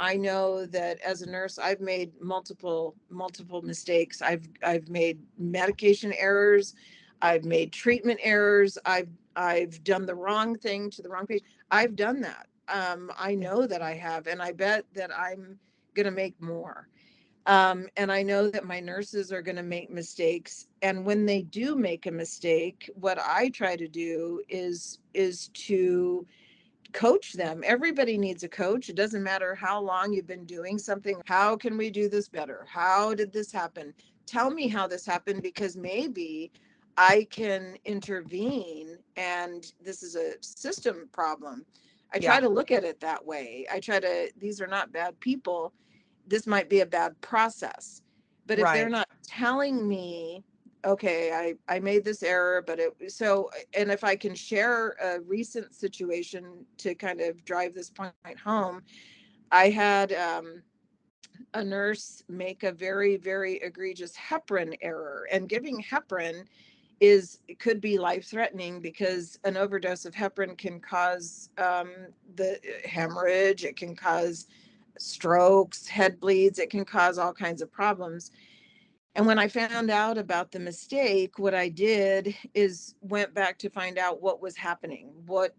I know that as a nurse, I've made multiple mistakes. I've made medication errors. I've made treatment errors. I've done the wrong thing to the wrong patient. I've done that. I know that I have, and I bet that I'm gonna make more. And I know that my nurses are gonna make mistakes. And when they do make a mistake, what I try to do is to coach them. Everybody needs a coach. It doesn't matter how long you've been doing something. How can we do this better? How did this happen? Tell me how this happened, because maybe I can intervene and this is a system problem. I try to look at it that way. These are not bad people. This might be a bad process. But if they're not telling me, okay, I made this error, but and if I can share a recent situation to kind of drive this point home, I had a nurse make a very, very egregious heparin error, and giving heparin could be life-threatening, because an overdose of heparin can cause the hemorrhage, it can cause strokes, head bleeds, it can cause all kinds of problems. And when I found out about the mistake, what I did is went back to find out what was happening. What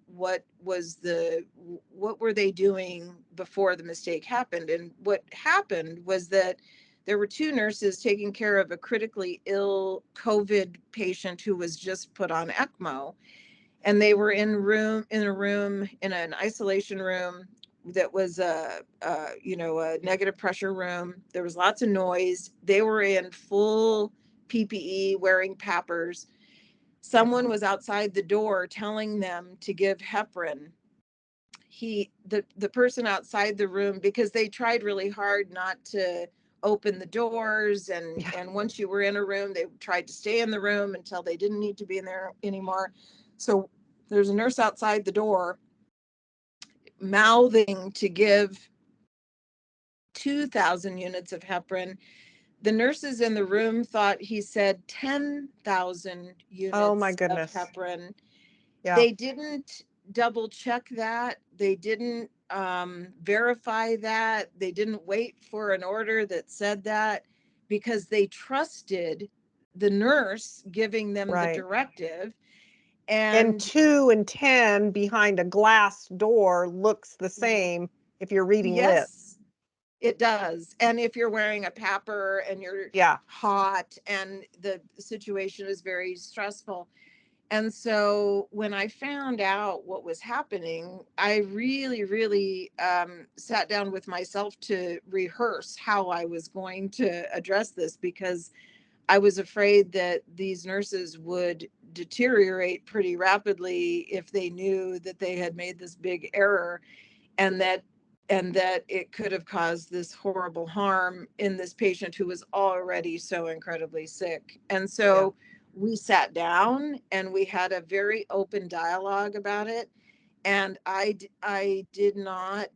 were they doing before the mistake happened? And what happened was that there were two nurses taking care of a critically ill COVID patient who was just put on ECMO. And they were in an isolation room that was a negative pressure room. There was lots of noise. They were in full PPE, wearing PAPRs. Someone was outside the door telling them to give heparin. The person outside the room, because they tried really hard not to open the doors, and once you were in a room, they tried to stay in the room until they didn't need to be in there anymore. So there's a nurse outside the door mouthing to give 2,000 units of heparin. The nurses in the room thought he said 10,000 units of heparin. They didn't double check that. They didn't verify that. They didn't wait for an order that said that, because they trusted the nurse giving them the directive. And 2 and 10 behind a glass door looks the same if you're reading lips. Yes, it does. And if you're wearing a PAPR and you're hot and the situation is very stressful. And so when I found out what was happening, I really, really sat down with myself to rehearse how I was going to address this, because I was afraid that these nurses would deteriorate pretty rapidly if they knew that they had made this big error, and that it could have caused this horrible harm in this patient who was already so incredibly sick. And so we sat down and we had a very open dialogue about it. And I did not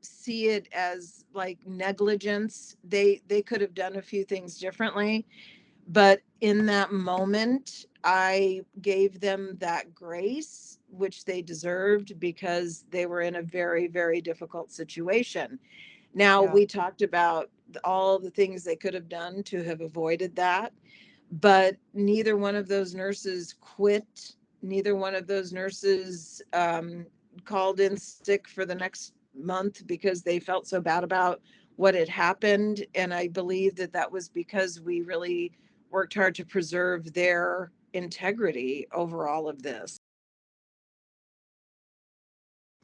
see it as like negligence. They could have done a few things differently, but in that moment, I gave them that grace, which they deserved, because they were in a very, very difficult situation. Now, we talked about all the things they could have done to have avoided that, but neither one of those nurses quit. Neither one of those nurses called in sick for the next month because they felt so bad about what had happened. And I believe that that was because we really worked hard to preserve their integrity over all of this.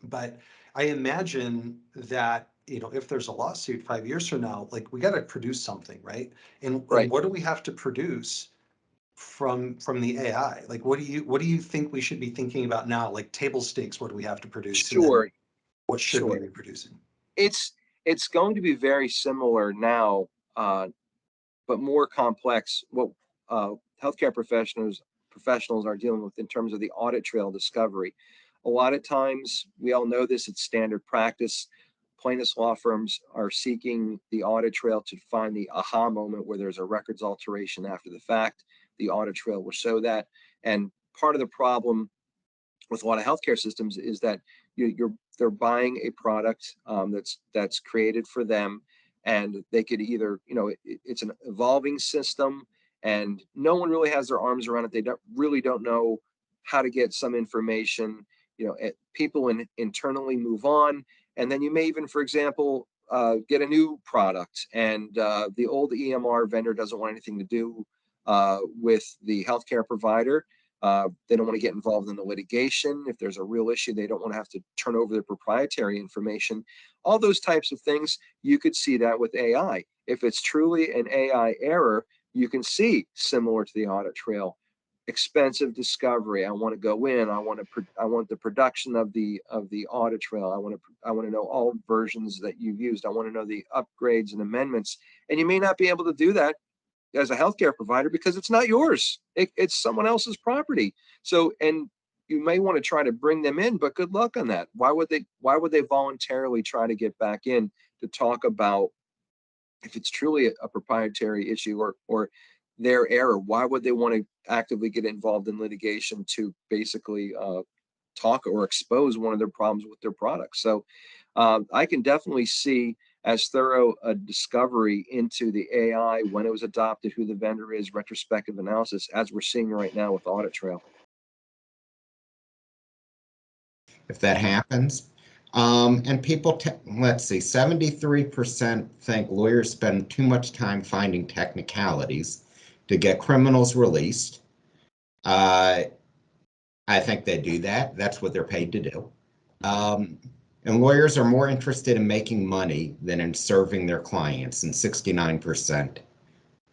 But I imagine that, if there's a lawsuit 5 years from now, like we got to produce something, right? And what do we have to produce from the AI? Like, what do you think we should be thinking about now? Like table stakes, what do we have to produce? And then what should we be producing? It's going to be very similar now, but more complex. What healthcare professionals are dealing with in terms of the audit trail discovery. A lot of times, we all know this, it's standard practice. Plaintiffs' law firms are seeking the audit trail to find the aha moment where there's a records alteration after the fact. The audit trail will show that. And part of the problem with a lot of healthcare systems is that they're buying a product that's created for them, and they could either, it's an evolving system, and no one really has their arms around it. They don't know how to get some information. People internally move on, and then you may even, for example, get a new product, and the old EMR vendor doesn't want anything to do with the healthcare provider. They don't want to get involved in the litigation. If there's a real issue, they don't want to have to turn over their proprietary information. All those types of things, you could see that with AI. If it's truly an AI error, you can see, similar to the audit trail, expensive discovery. I want to go in. I want the production of the audit trail. I want to know all versions that you've used. I want to know the upgrades and amendments. And you may not be able to do that as a healthcare provider because it's not yours. It's someone else's property. So, and you may want to try to bring them in, but good luck on that. Why would they voluntarily try to get back in to talk about if it's truly a proprietary issue or their error? Why would they want to actively get involved in litigation to basically talk or expose one of their problems with their products? So I can definitely see as thorough a discovery into the AI, when it was adopted, who the vendor is, retrospective analysis, as we're seeing right now with Audit Trail. If that happens. And people, let's see, 73% think lawyers spend too much time finding technicalities to get criminals released. I think they do that. That's what they're paid to do. And lawyers are more interested in making money than in serving their clients, and 69%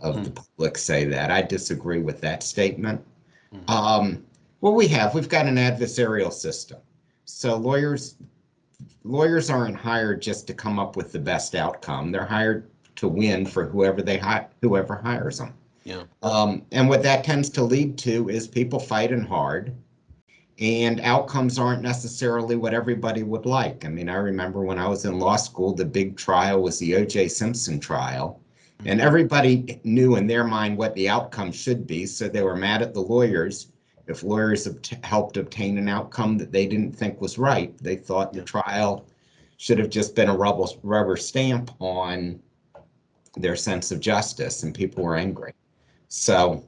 of the public say that. I disagree with that statement. What we've got an adversarial system. So lawyers aren't hired just to come up with the best outcome. They're hired to win for whoever hires them. Yeah. And what that tends to lead to is people fighting hard, and outcomes aren't necessarily what everybody would like. I mean, I remember when I was in law school, the big trial was the O.J. Simpson trial, and everybody knew in their mind what the outcome should be, so they were mad at the lawyers if lawyers helped obtain an outcome that they didn't think was right. They thought the trial should have just been a rubber stamp on their sense of justice, and people were angry. So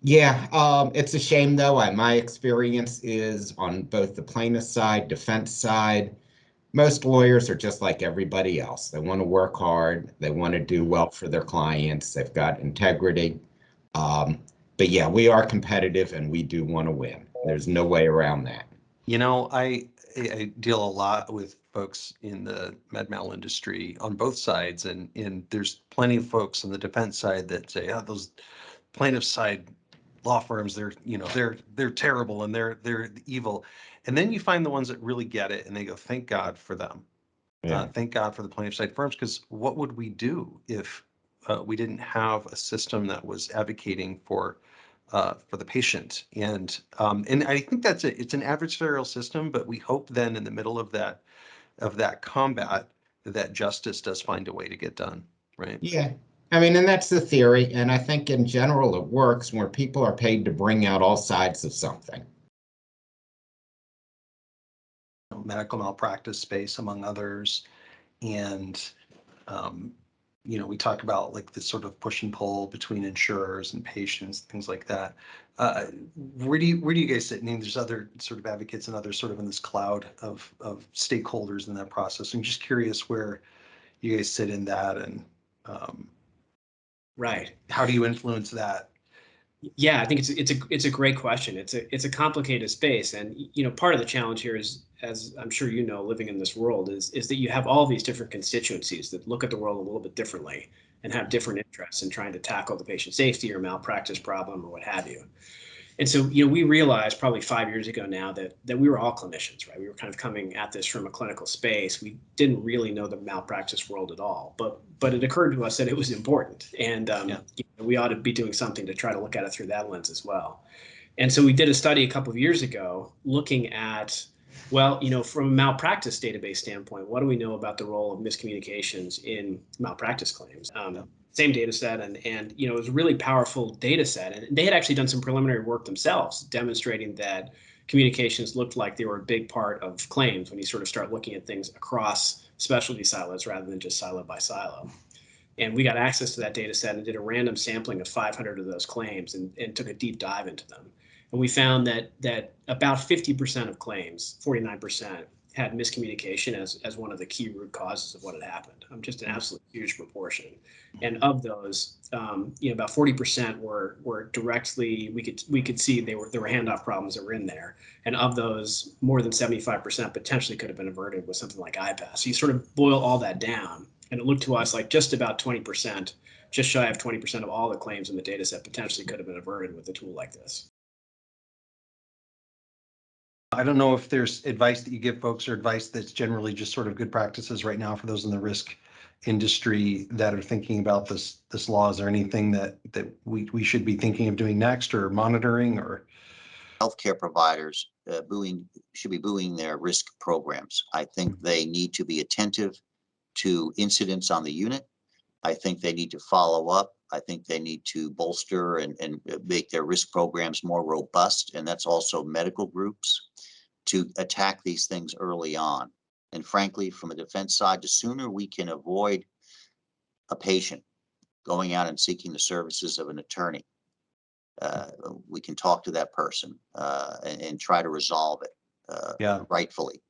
yeah, it's a shame though. My experience is on both the plaintiff side, defense side, most lawyers are just like everybody else. They want to work hard. They want to do well for their clients. They've got integrity. But yeah, we are competitive and we do want to win. There's no way around that. I deal a lot with folks in the med mal industry on both sides, and there's plenty of folks on the defense side that say, "Oh, those plaintiff side law firms, they're terrible and they're evil," and then you find the ones that really get it, and they go, "Thank God for them." Yeah. Thank God for the plaintiff side firms, because what would we do if we didn't have a system that was advocating for the patient? And I think it's an adversarial system, but we hope then in the middle of that combat that justice does find a way to get done, right? Yeah. I mean, and that's the theory. And I think in general it works where people are paid to bring out all sides of something. Medical malpractice space, among others. And we talk about like this sort of push and pull between insurers and patients, things like that. Where do you guys sit? I mean, there's other sort of advocates and others sort of in this cloud of stakeholders in that process. I'm just curious where you guys sit in that, and right. How do you influence that? Yeah, I think it's a great question. It's a complicated space, and part of the challenge here is, as I'm sure you know, living in this world is that you have all these different constituencies that look at the world a little bit differently and have different interests in trying to tackle the patient safety or malpractice problem or what have you. And so, we realized probably 5 years ago now that we were all clinicians, right? We were kind of coming at this from a clinical space. We didn't really know the malpractice world at all, but it occurred to us that it was important, and we ought to be doing something to try to look at it through that lens as well. And so we did a study a couple of years ago looking at, from a malpractice database standpoint, what do we know about the role of miscommunications in malpractice claims? same data set, and you know, it was a really powerful data set. And they had actually done some preliminary work themselves demonstrating that communications looked like they were a big part of claims when you sort of start looking at things across specialty silos rather than just silo by silo. And we got access to that data set and did a random sampling of 500 of those claims and took a deep dive into them. And we found that about 50% of claims, 49%, had miscommunication as one of the key root causes of what had happened. Just an absolute huge proportion. And of those, you know, about 40% were directly, we could see there were handoff problems that were in there. And of those, more than 75% potentially could have been averted with something like I-PASS. So you sort of boil all that down, and it looked to us like just about 20%, just shy of 20% of all the claims in the data set potentially could have been averted with a tool like this. I don't know if there's advice that you give folks or advice that's generally just sort of good practices right now for those in the risk industry that are thinking about this law. Is there anything that we should be thinking of doing next or monitoring? Or healthcare providers should be buoying their risk programs. I think they need to be attentive to incidents on the unit. I think they need to follow up. I think they need to bolster and make their risk programs more robust. And that's also medical groups to attack these things early on. And frankly, from a defense side, the sooner we can avoid a patient going out and seeking the services of an attorney, we can talk to that person and try to resolve it rightfully.